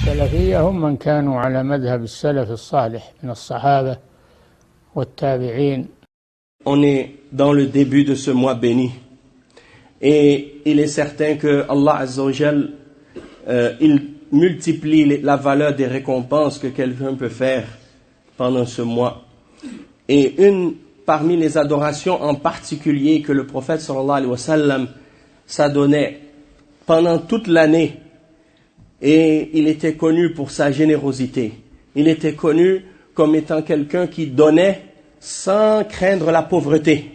السلفية هم من كانوا على مذهب السلف الصالح من الصحابة والتابعين. On est dans le début de ce mois béni et il est certain que Allah Azza wa Jal il multiplie la valeur des récompenses que quelqu'un peut faire pendant ce mois. Et une parmi les adorations en particulier que le prophète sallallahu alayhi wa sallam s'adonnait pendant toute l'année, et il était connu pour sa générosité. Il était connu comme étant quelqu'un qui donnait sans craindre la pauvreté.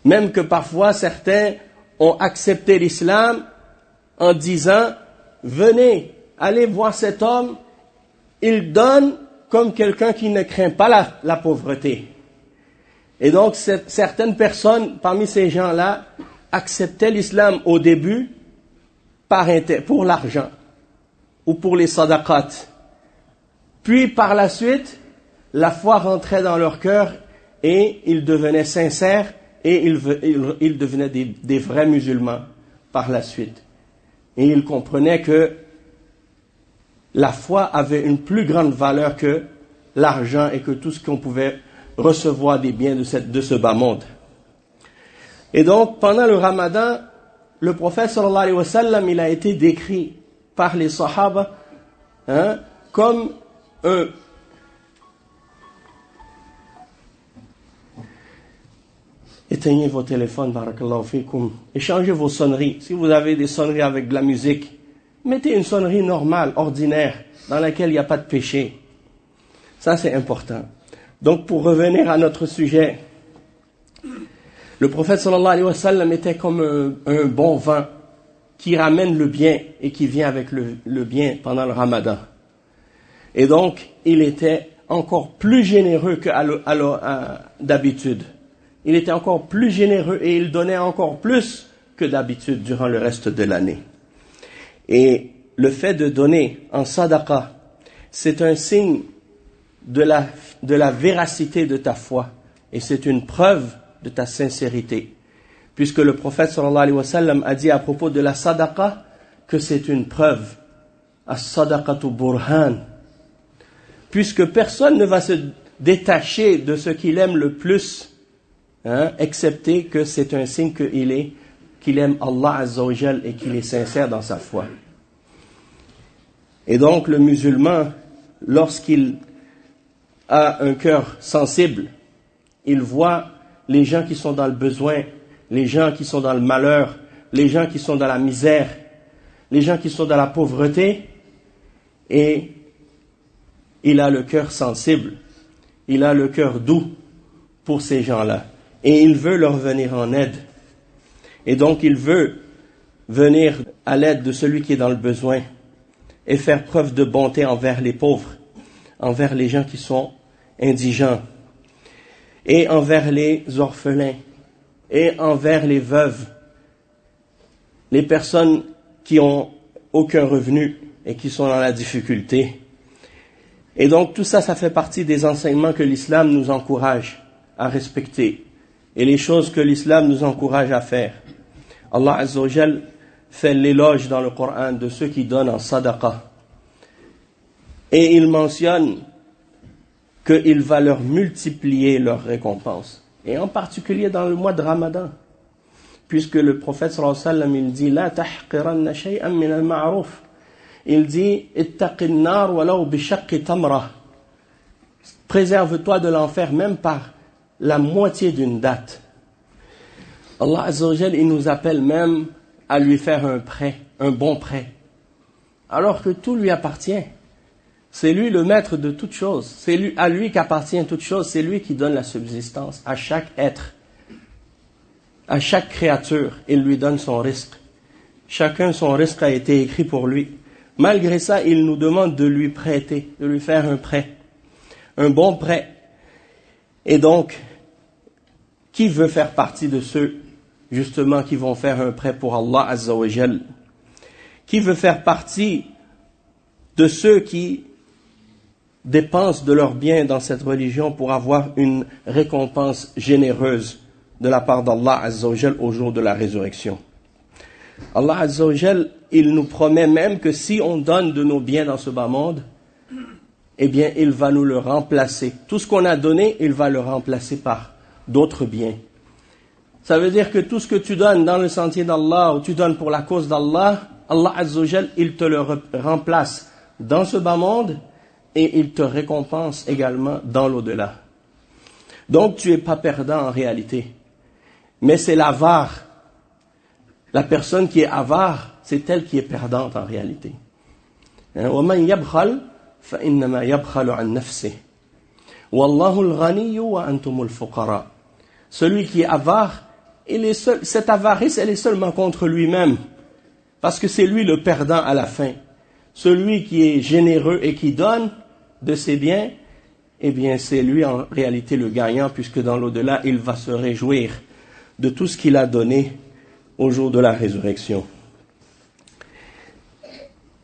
Même que parfois certains ont accepté l'islam en disant « Venez, allez voir cet homme, il donne comme quelqu'un qui ne craint pas la pauvreté. » Et donc certaines personnes parmi ces gens-là acceptaient l'islam au début pour l'argent ou pour les sadaqat. Puis par la suite, la foi rentrait dans leur cœur et ils devenaient sincères et ils devenaient des vrais musulmans par la suite. Et ils comprenaient que la foi avait une plus grande valeur que l'argent et que tout ce qu'on pouvait recevoir des biens de ce bas monde. Et donc, pendant le Ramadan, le prophète sallallahu alayhi wa sallam, il a été décrit par les sahaba comme un... Éteignez vos téléphones, barakallahu fikum. Échangez vos sonneries. Si vous avez des sonneries avec de la musique, mettez une sonnerie normale, ordinaire, dans laquelle il n'y a pas de péché. Ça, c'est important. Donc, pour revenir à notre sujet, le prophète sallallahu alayhi wa sallam était comme un bon vin qui ramène le bien et qui vient avec le bien pendant le Ramadan. Et donc, il était encore plus généreux que d'habitude. Il était encore plus généreux et il donnait encore plus que d'habitude durant le reste de l'année. Et le fait de donner en sadaqa, c'est un signe de la véracité de ta foi. Et c'est une preuve de ta sincérité. Puisque le prophète sallallahu alayhi wa sallam a dit à propos de la sadaqa que c'est une preuve. As-sadaqatu burhan. Puisque personne ne va se détacher de ce qu'il aime le plus, excepté que c'est un signe qu'il aime Allah Azza wa Jal et qu'il est sincère dans sa foi. Et donc le musulman, lorsqu'il a un cœur sensible, il voit les gens qui sont dans le besoin, les gens qui sont dans le malheur, les gens qui sont dans la misère, les gens qui sont dans la pauvreté, et il a le cœur sensible, il a le cœur doux pour ces gens-là, et il veut leur venir en aide. Et donc il veut venir à l'aide de celui qui est dans le besoin et faire preuve de bonté envers les pauvres, envers les gens qui sont indigents, et envers les orphelins, et envers les veuves, les personnes qui ont aucun revenu et qui sont dans la difficulté. Et donc tout ça, ça fait partie des enseignements que l'islam nous encourage à respecter et les choses que l'islam nous encourage à faire. Allah Azza wa Jal fait l'éloge dans le Coran de ceux qui donnent en sadaqa. Et il mentionne qu'il va leur multiplier leurs récompenses. Et en particulier dans le mois de Ramadan. Puisque le prophète sallallahu alayhi wa sallam, il dit « La tahqiranna shay'an min al-ma'ruf » Il dit « Ittaqin nar walaw bishaqqi tamra » Préserve-toi de l'enfer même par la moitié d'une date. Allah Azza wa Jal, il nous appelle même à lui faire un prêt, un bon prêt. Alors que tout lui appartient. C'est lui le maître de toutes choses. C'est à lui qu'appartient toute chose. C'est lui qui donne la subsistance à chaque être. À chaque créature, il lui donne son risque. Chacun, son risque a été écrit pour lui. Malgré ça, il nous demande de lui prêter, de lui faire un prêt. Un bon prêt. Et donc, qui veut faire partie de ceux, justement, qui vont faire un prêt pour Allah Azza wa Jal? Qui veut faire partie de ceux qui dépensent de leurs biens dans cette religion pour avoir une récompense généreuse de la part d'Allah Azza wa Jal au jour de la résurrection? Allah Azza wa Jal il nous promet même que si on donne de nos biens dans ce bas monde, eh bien, il va nous le remplacer. Tout ce qu'on a donné, il va le remplacer par d'autres biens. Ça veut dire que tout ce que tu donnes dans le sentier d'Allah ou tu donnes pour la cause d'Allah, Allah Azza wa Jal, il te le remplace dans ce bas monde et il te récompense également dans l'au-delà. Donc tu es pas perdant en réalité. Mais c'est l'avare. La personne qui est avare, c'est elle qui est perdante en réalité. وَمَنْ يَبْخَلْ فَإِنَّمَا يَبْخَلُ عَنْ نَفْسِهِ وَاللَّهُ الْغَنِيُّ وَأَنْتُمُ الْفُقَرَاءُ. Celui qui est avare, cette avarice, elle est seulement contre lui-même. Parce que c'est lui le perdant à la fin. Celui qui est généreux et qui donne de ses biens, eh bien c'est lui en réalité le gagnant, puisque dans l'au-delà, il va se réjouir de tout ce qu'il a donné au jour de la résurrection.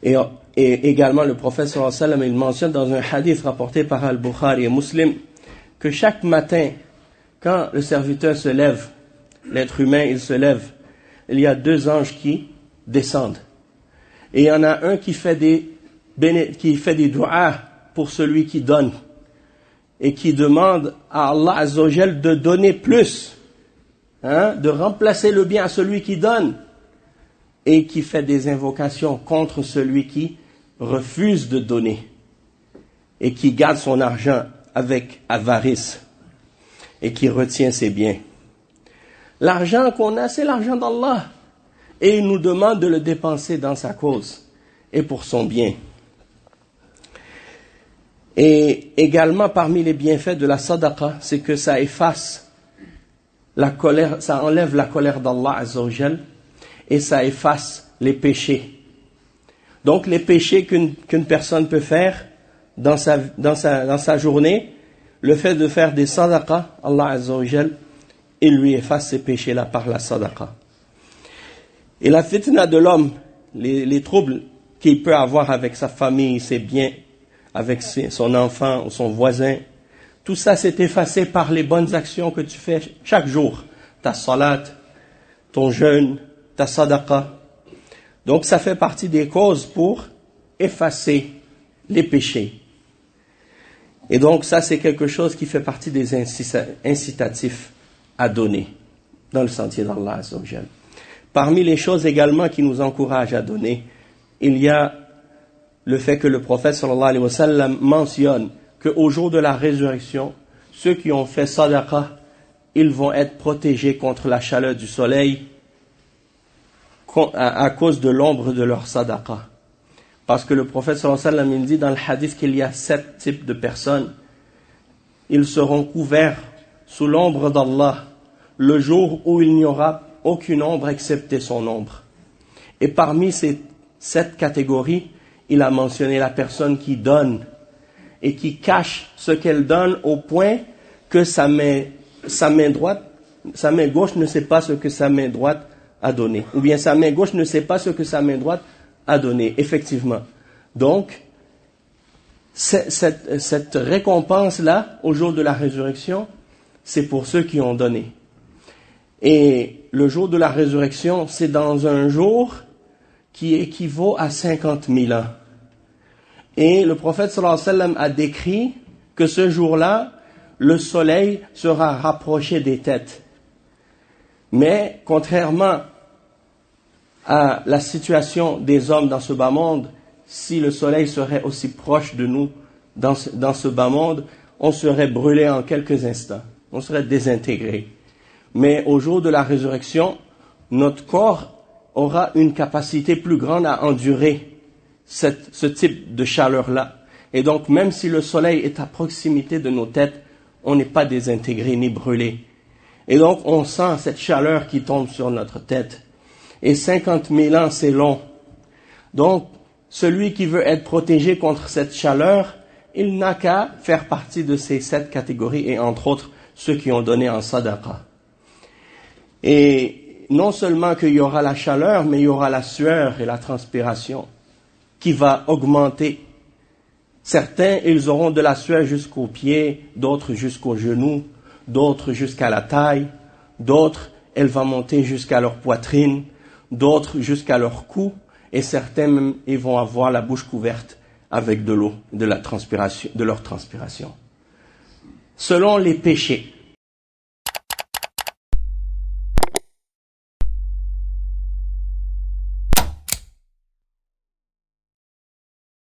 Et également, le prophète sallallahu alayhi wa sallam, il mentionne dans un hadith rapporté par Al-Bukhari et Muslim, que chaque matin, quand le serviteur se lève, l'être humain, il se lève, il y a 2 anges qui descendent. Et il y en a un qui fait des du'as pour celui qui donne et qui demande à Allah Azza wa Jal de donner plus, de remplacer le bien à celui qui donne, et qui fait des invocations contre celui qui refuse de donner et qui garde son argent avec avarice et qui retient ses biens. L'argent qu'on a, c'est l'argent d'Allah. Et il nous demande de le dépenser dans sa cause et pour son bien. Et également, parmi les bienfaits de la sadaqa, c'est que ça efface la colère, ça enlève la colère d'Allah Azza wa Jal et ça efface les péchés. Donc, les péchés qu'une personne peut faire dans sa journée, le fait de faire des sadaqa, Allah Azza wa Jal, il lui efface ces péchés-là par la sadaqa. Et la fitna de l'homme, les troubles qu'il peut avoir avec sa famille, ses biens, avec son enfant ou son voisin, tout ça s'est effacé par les bonnes actions que tu fais chaque jour. Ta salat, ton jeûne, ta sadaqa. Donc ça fait partie des causes pour effacer les péchés. Et donc ça c'est quelque chose qui fait partie des incitatifs à donner dans le sentier d'Allah Azza wa Jal. Parmi les choses également qui nous encouragent à donner, il y a le fait que le prophète sallallahu alayhi wa sallam mentionne qu'au jour de la résurrection, ceux qui ont fait sadaqa, ils vont être protégés contre la chaleur du soleil à cause de l'ombre de leur sadaqa. Parce que le prophète sallallahu alayhi wa sallam il dit dans le hadith qu'il y a 7 types de personnes. Ils seront couverts sous l'ombre d'Allah le jour où il n'y aura aucune ombre excepté son ombre. Et parmi ces 7 catégories, il a mentionné la personne qui donne et qui cache ce qu'elle donne au point que sa main gauche ne sait pas ce que sa main droite a donné. Ou bien sa main gauche ne sait pas ce que sa main droite a donné, effectivement. Donc, cette récompense-là, au jour de la résurrection, c'est pour ceux qui ont donné. Et le jour de la résurrection, c'est dans un jour qui équivaut à 50 000 ans. Et le prophète sallallahu alayhi wa sallam a décrit que ce jour-là, le soleil sera rapproché des têtes. Mais, contrairement à la situation des hommes dans ce bas monde, si le soleil serait aussi proche de nous dans ce bas monde, on serait brûlé en quelques instants. On serait désintégré. Mais au jour de la résurrection, notre corps aura une capacité plus grande à endurer ce type de chaleur-là. Et donc, même si le soleil est à proximité de nos têtes, on n'est pas désintégré ni brûlé. Et donc, on sent cette chaleur qui tombe sur notre tête. Et 50 000 ans, c'est long. Donc, celui qui veut être protégé contre cette chaleur, il n'a qu'à faire partie de ces 7 catégories, et entre autres, ceux qui ont donné en sadaqa. Et non seulement qu'il y aura la chaleur, mais il y aura la sueur et la transpiration qui va augmenter. Certains, ils auront de la sueur jusqu'aux pieds, d'autres jusqu'aux genoux, d'autres jusqu'à la taille, d'autres, elle va monter jusqu'à leur poitrine, d'autres jusqu'à leur cou, et certains même, ils vont avoir la bouche couverte avec de l'eau, de leur transpiration. Selon les péchés,